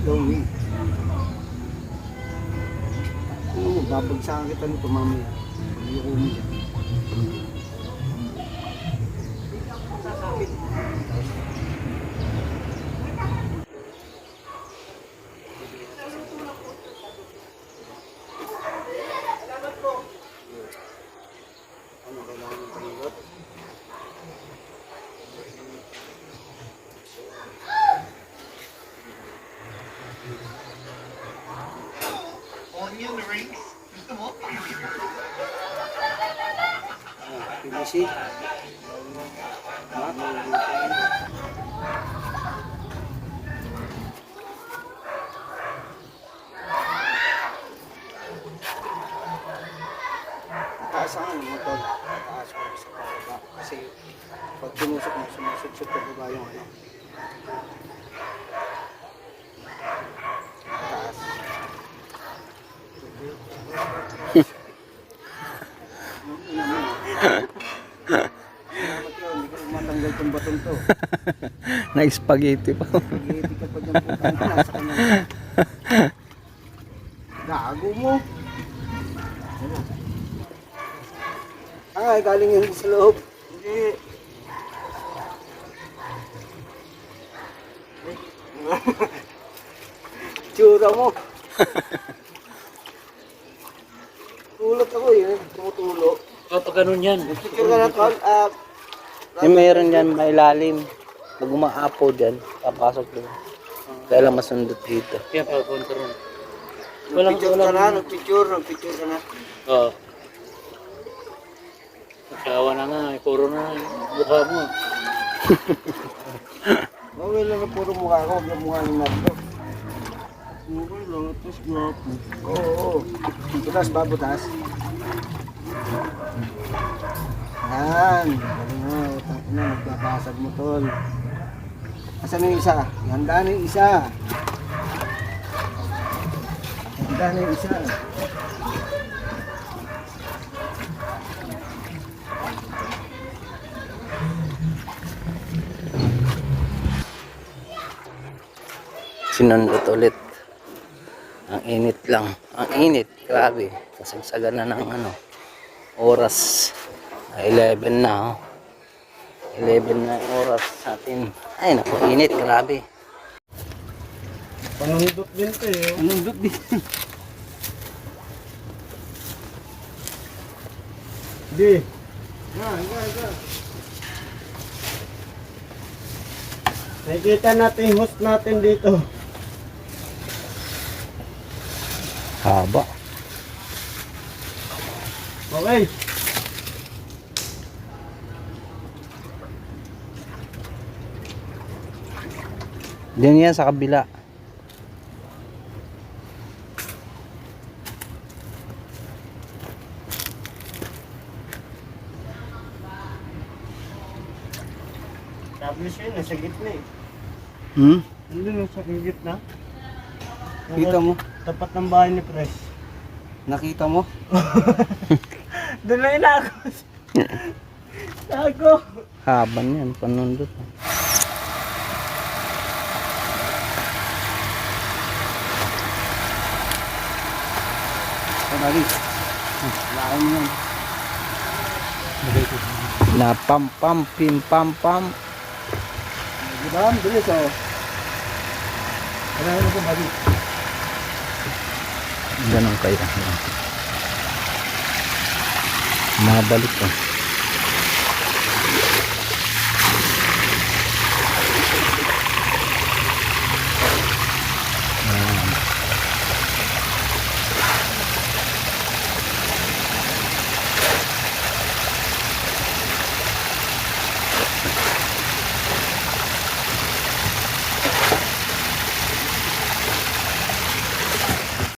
Lomi. Oo, babagsakan kita nito mamaya. Ayoko mo dyan. Ano kailangan ng pindot? Onion rings? Gusto mo? PVC. Taas ang ano mo tol. Taas ko sa pababa. Kasi pag tinusok mo, sumusot-sot pababa yung ano. Taas. Dapat yun, hindi ko matanggal tong batong to. Na-spaghetti pa. Spaghetti ka pa dyan putang na, nasa kanya. Gago mo. Ay, galing yun sa loob. Hindi. Tsura mo. Tulot ako yun, tumutulo. Kapag ganun yan. Picture ka na tol. Yung mayroon dyan, may lalim. Pag umaapo dyan, papasok doon. Kaya lang masundot dito. Kaya pag-contra ron. Nagpicture ka na, nagpicture ka na. Oo. Nagkawa na nga, puro na mukha mo. Okay lang na puro mukha ko, huwag yung mukha ni Nardo. Okay lang, tapos gwapo. Oo. Butas ba, butas? Yan. Galing mo, na, nagbabasag mo tol. Asan na yung isa? Handa na yung isa. Handa na yung isa. Sinundot ulit. Ang init lang. Ang init. Grabe. Kasagsagan na ng ano. Oras. 11 na. Oh. 11 na yung oras natin. Ay naku, init. Grabe. Panundot din to eh. Panundot din. Di. Ga. Nakikita natin yung host natin dito. Haba. Okay. Diyan yan sa kabila. Sabi siya yun, nasa gitna eh. Hmm? Nandun nasa gitna. Kita mo? Tapat ng bahay ni Pres. Nakita mo? Doon na inakos. Ako. Haban yan. Panundot. Dali. Lain yan. Na pam pam pim pam pam. Diba? Bilis oh. Kailangan ko bali. Ganun kaya. Mabalik ko.